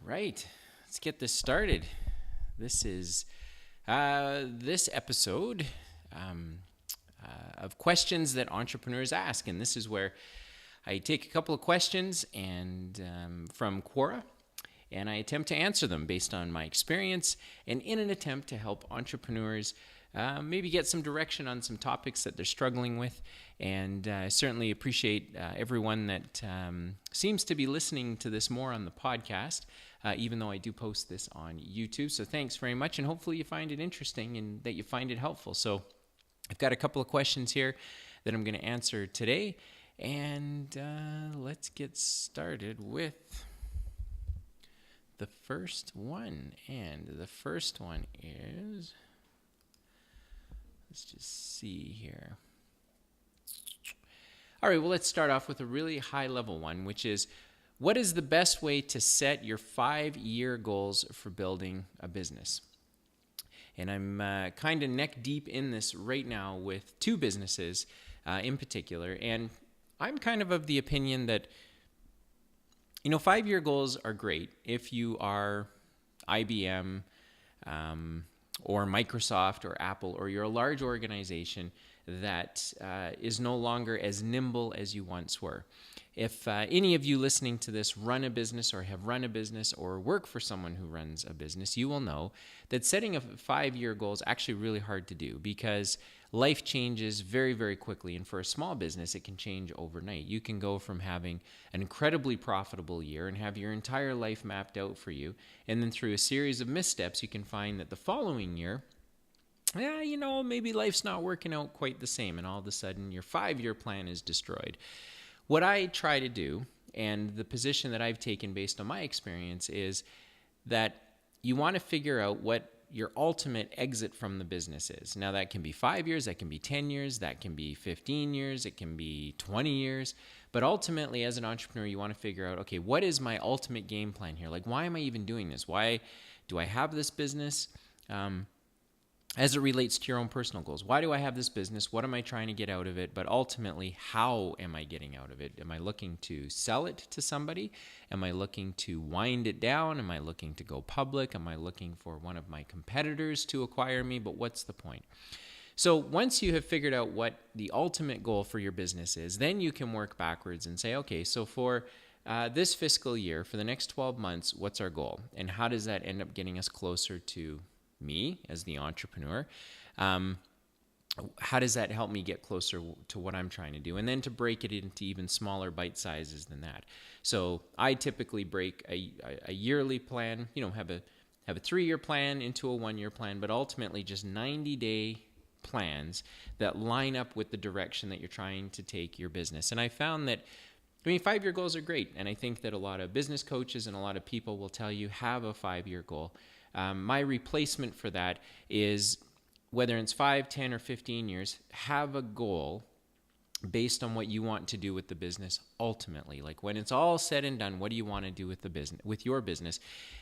right, let's get this started. This is this episode of questions that entrepreneurs ask, and this is where I take a couple of questions and from Quora, and I attempt to answer them based on my experience, and in an attempt to help entrepreneurs maybe get some direction on some topics that they're struggling with. And I certainly appreciate everyone that seems to be listening to this more on the podcast, even though I do post this on YouTube. So thanks very much, and hopefully you find it interesting and that you find it helpful. So I've got a couple of questions here that I'm going to answer today, and let's get started with the first one. And the first one is, let's just see here. All right, well, let's start off with a really high-level one, which is, what is the best way to set your 5-year goals for building a business? And I'm kind of neck deep in this right now with 2 businesses in particular. And I'm kind of the opinion that, 5-year goals are great if you are IBM or Microsoft or Apple, or you're a large organization that is no longer as nimble as you once were. If any of you listening to this run a business or have run a business or work for someone who runs a business, you will know that setting a 5-year goal is actually really hard to do because life changes very, very quickly. And for a small business, it can change overnight. You can go from having an incredibly profitable year and have your entire life mapped out for you. And then through a series of missteps, you can find that the following year, maybe life's not working out quite the same. And all of a sudden, your 5-year plan is destroyed. What I try to do, and the position that I've taken based on my experience, is that you want to figure out what your ultimate exit from the business is. Now, that can be 5 years, that can be 10 years, that can be 15 years, it can be 20 years. But ultimately, as an entrepreneur, you want to figure out, okay, what is my ultimate game plan here? Like, why am I even doing this? Why do I have this business? As it relates to your own personal goals. Why do I have this business? What am I trying to get out of it? But ultimately, how am I getting out of it? Am I looking to sell it to somebody? Am I looking to wind it down? Am I looking to go public? Am I looking for one of my competitors to acquire me? But what's the point? So once you have figured out what the ultimate goal for your business is, then you can work backwards and say, okay, so for this fiscal year, for the next 12 months, what's our goal? And how does that end up getting us closer to me as the entrepreneur? How does that help me get closer to what I'm trying to do? And then to break it into even smaller bite sizes than that. So I typically break a yearly plan, have a 3-year plan into a 1-year plan, but ultimately just 90-day plans that line up with the direction that you're trying to take your business. And I found that 5-year goals are great. And I think that a lot of business coaches and a lot of people will tell you have a 5-year goal. My replacement for that is, whether it's 5, 10, or 15 years, have a goal based on what you want to do with the business ultimately. Like, when it's all said and done, what do you want to do with the business, with your business?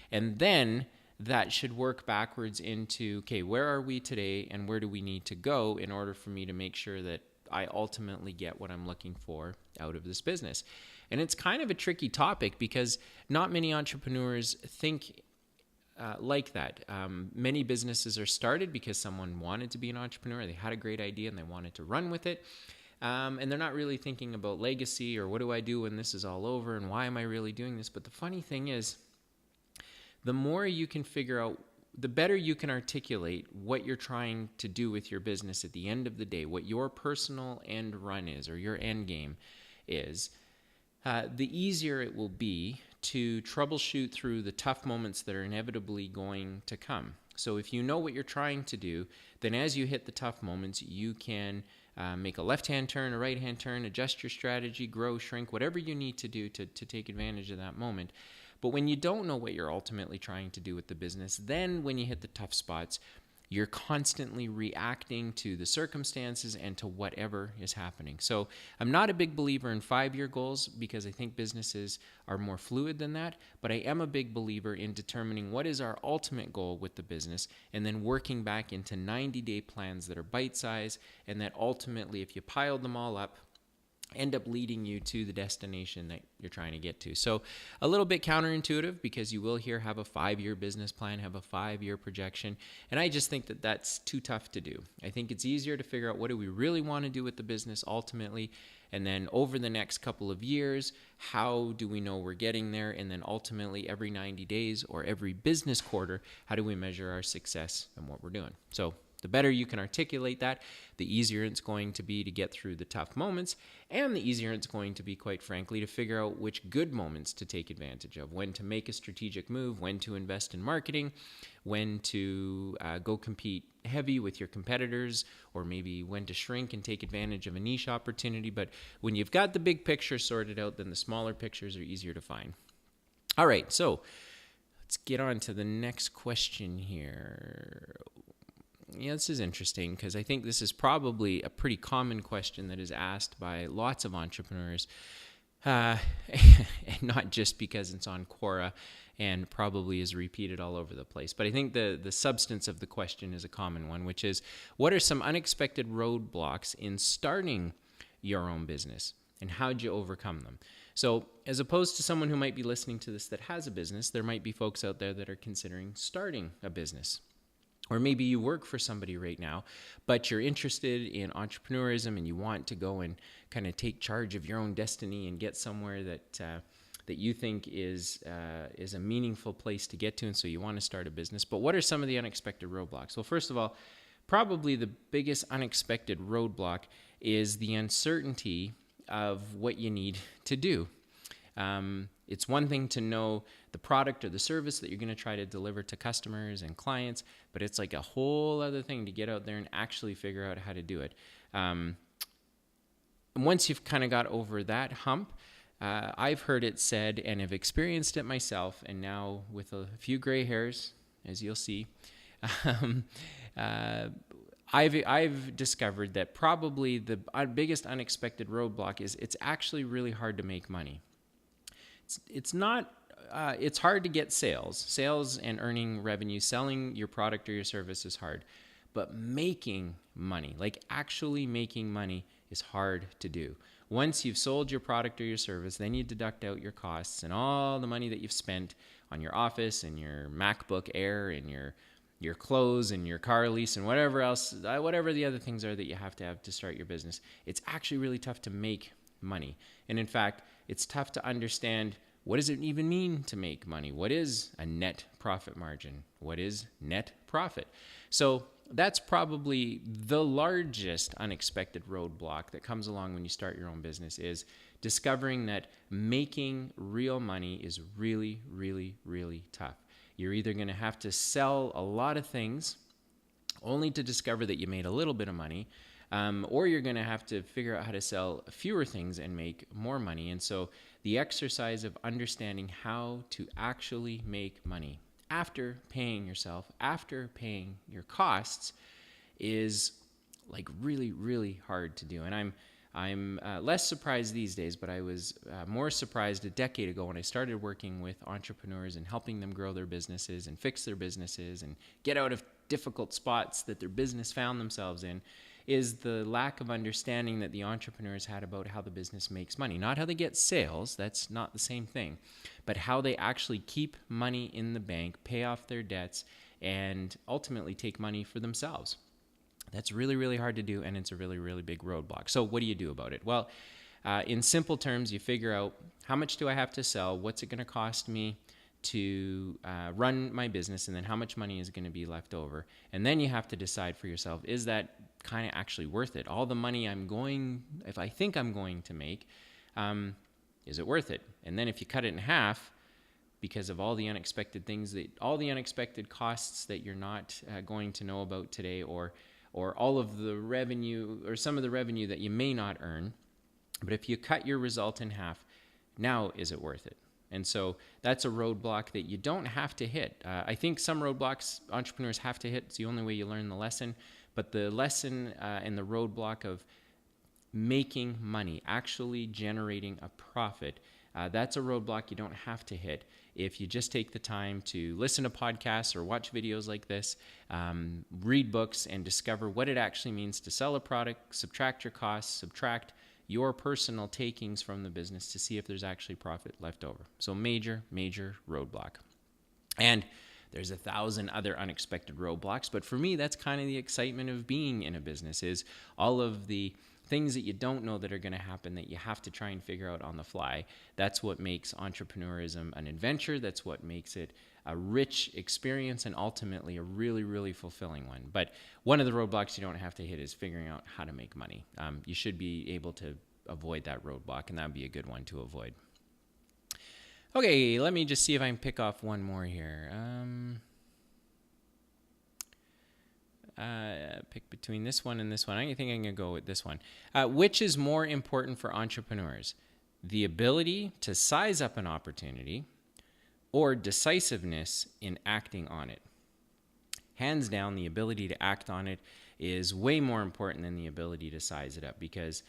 And then that should work backwards into, okay, where are we today and where do we need to go in order for me to make sure that I ultimately get what I'm looking for out of this business? And it's kind of a tricky topic because not many entrepreneurs think like that. Many businesses are started because someone wanted to be an entrepreneur. They had a great idea and they wanted to run with it. And they're not really thinking about legacy or what do I do when this is all over and why am I really doing this? But the funny thing is, the more you can figure out, the better you can articulate what you're trying to do with your business at the end of the day, what your personal end run is or your end game is, the easier it will be to troubleshoot through the tough moments that are inevitably going to come. So if you know what you're trying to do, then as you hit the tough moments, you can make a left-hand turn, a right-hand turn, adjust your strategy, grow, shrink, whatever you need to do to take advantage of that moment. But when you don't know what you're ultimately trying to do with the business, then when you hit the tough spots, you're constantly reacting to the circumstances and to whatever is happening. So I'm not a big believer in 5-year goals because I think businesses are more fluid than that, but I am a big believer in determining what is our ultimate goal with the business and then working back into 90-day plans that are bite-sized and that ultimately, if you piled them all up, end up leading you to the destination that you're trying to get to. So a little bit counterintuitive, because you will hear have a 5-year business plan, have a 5-year projection. And I just think that that's too tough to do. I think it's easier to figure out what do we really want to do with the business ultimately. And then over the next couple of years, how do we know we're getting there? And then ultimately every 90 days or every business quarter, how do we measure our success and what we're doing? So the better you can articulate that, the easier it's going to be to get through the tough moments, and the easier it's going to be, quite frankly, to figure out which good moments to take advantage of, when to make a strategic move, when to invest in marketing, when to go compete heavy with your competitors, or maybe when to shrink and take advantage of a niche opportunity. But when you've got the big picture sorted out, then the smaller pictures are easier to find. All right, so let's get on to the next question here. Yeah, this is interesting, because I think this is probably a pretty common question that is asked by lots of entrepreneurs, and not just because it's on Quora and probably is repeated all over the place. But I think the substance of the question is a common one, which is, what are some unexpected roadblocks in starting your own business, and how'd you overcome them? So as opposed to someone who might be listening to this that has a business, there might be folks out there that are considering starting a business. Or maybe you work for somebody right now, but you're interested in entrepreneurism and you want to go and kind of take charge of your own destiny and get somewhere that you think is a meaningful place to get to, and so you want to start a business. But what are some of the unexpected roadblocks? Well, first of all, probably the biggest unexpected roadblock is the uncertainty of what you need to do. It's one thing to know the product or the service that you're going to try to deliver to customers and clients, but it's like a whole other thing to get out there and actually figure out how to do it. Once you've kind of got over that hump, I've heard it said and have experienced it myself, and now with a few gray hairs, as you'll see, I've discovered that probably the biggest unexpected roadblock is it's actually really hard to make money. It's hard to get sales and earning revenue. Selling your product or your service is hard, but making money, like actually making money, is hard to do. Once you've sold your product or your service, then you deduct out your costs and all the money that you've spent on your office and your MacBook Air and your clothes and your car lease and whatever else, whatever the other things are that you have to start your business. It's actually really tough to make money. And in fact, it's tough to understand, what does it even mean to make money? What is a net profit margin? What is net profit? So that's probably the largest unexpected roadblock that comes along when you start your own business, is discovering that making real money is really, really, really tough. You're either going to have to sell a lot of things only to discover that you made a little bit of money, or you're going to have to figure out how to sell fewer things and make more money. And so the exercise of understanding how to actually make money after paying yourself, after paying your costs, is like really, really hard to do. And I'm less surprised these days, but I was more surprised a decade ago when I started working with entrepreneurs and helping them grow their businesses and fix their businesses and get out of difficult spots that their business found themselves in, is the lack of understanding that the entrepreneurs had about how the business makes money. Not how they get sales, that's not the same thing, but how they actually keep money in the bank, pay off their debts, and ultimately take money for themselves. That's really, really hard to do, and it's a really, really big roadblock. So what do you do about it? Well, in simple terms, you figure out, how much do I have to sell? What's it going to cost me to run my business? And then how much money is going to be left over? And then you have to decide for yourself, is that kind of actually worth it? All the money if I think I'm going to make, is it worth it? And then if you cut it in half, because of all the unexpected costs that you're not going to know about today, or all of the revenue, or some of the revenue that you may not earn, but if you cut your result in half, now is it worth it? And so that's a roadblock that you don't have to hit. I think some roadblocks entrepreneurs have to hit. It's the only way you learn the lesson. But the lesson and the roadblock of making money, actually generating a profit, that's a roadblock you don't have to hit if you just take the time to listen to podcasts or watch videos like this, read books, and discover what it actually means to sell a product, subtract your costs, subtract your personal takings from the business to see if there's actually profit left over. So major roadblock. And there's 1,000 other unexpected roadblocks, but for me, that's kind of the excitement of being in a business, is all of the things that you don't know that are going to happen that you have to try and figure out on the fly. That's what makes entrepreneurism an adventure. That's what makes it a rich experience and ultimately a really fulfilling one. But one of the roadblocks you don't have to hit is figuring out how to make money. You should be able to avoid that roadblock, and that would be a good one to avoid. Okay, let me just see if I can pick off one more here. Pick between this one and this one. I think I'm going to go with this one. Which is more important for entrepreneurs? The ability to size up an opportunity or decisiveness in acting on it? Hands down, the ability to act on it is way more important than the ability to size it up, because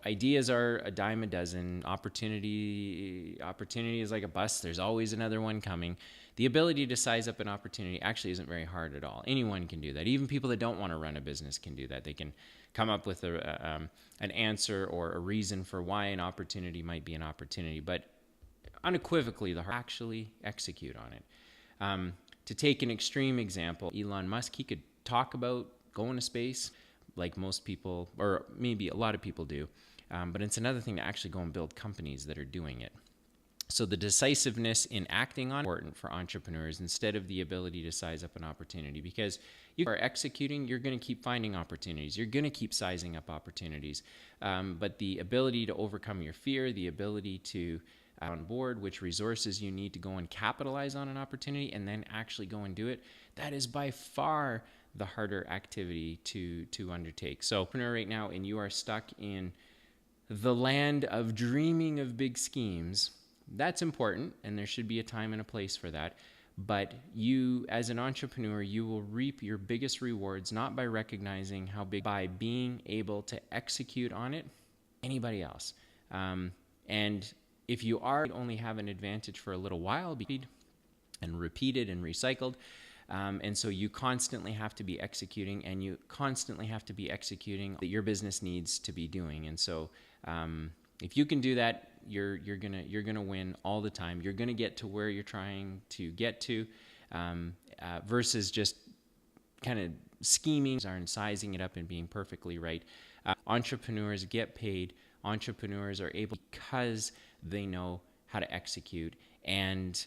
ideas are a dime a dozen. Opportunity is like a bus. There's always another one coming. The ability to size up an opportunity actually isn't very hard at all. Anyone can do that. Even people that don't want to run a business can do that. They can come up with an answer or a reason for why an opportunity might be an opportunity, but unequivocally, the hard actually execute on it. To take an extreme example, Elon Musk, he could talk about going to space like most people, or maybe a lot of people do. But it's another thing to actually go and build companies that are doing it. So the decisiveness in acting on it is important for entrepreneurs instead of the ability to size up an opportunity, because you are executing, you're going to keep finding opportunities. You're going to keep sizing up opportunities. But the ability to overcome your fear, the ability to on board which resources you need to go and capitalize on an opportunity and then actually go and do it, that is by far the harder activity to undertake. So entrepreneur right now, and you are stuck in the land of dreaming of big schemes, that's important, and there should be a time and a place for that. But you, as an entrepreneur, you will reap your biggest rewards not by recognizing how big, by being able to execute on it, anybody else. And if you are only have an advantage for a little while, and repeated and recycled, and so you constantly have to be executing, and you constantly have to be executing that your business needs to be doing. And so if you can do that, you're gonna win all the time. You're gonna get to where you're trying to get to, versus just kind of scheming and sizing it up and being perfectly right. Entrepreneurs get paid. Entrepreneurs are able because they know how to execute and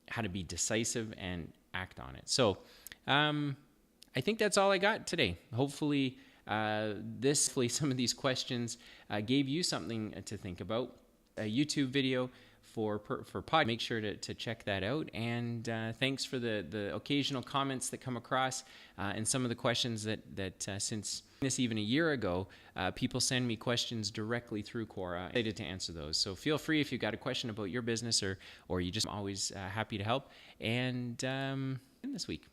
how to be decisive and act on it. So I think that's all I got today. Hopefully some of these questions gave you something to think about. A YouTube video for pod. Make sure to check that out. And thanks for the occasional comments that come across and some of the questions that since this even a year ago, people send me questions directly through Quora. I'm excited to answer those. So feel free if you've got a question about your business or you just always happy to help. And this week.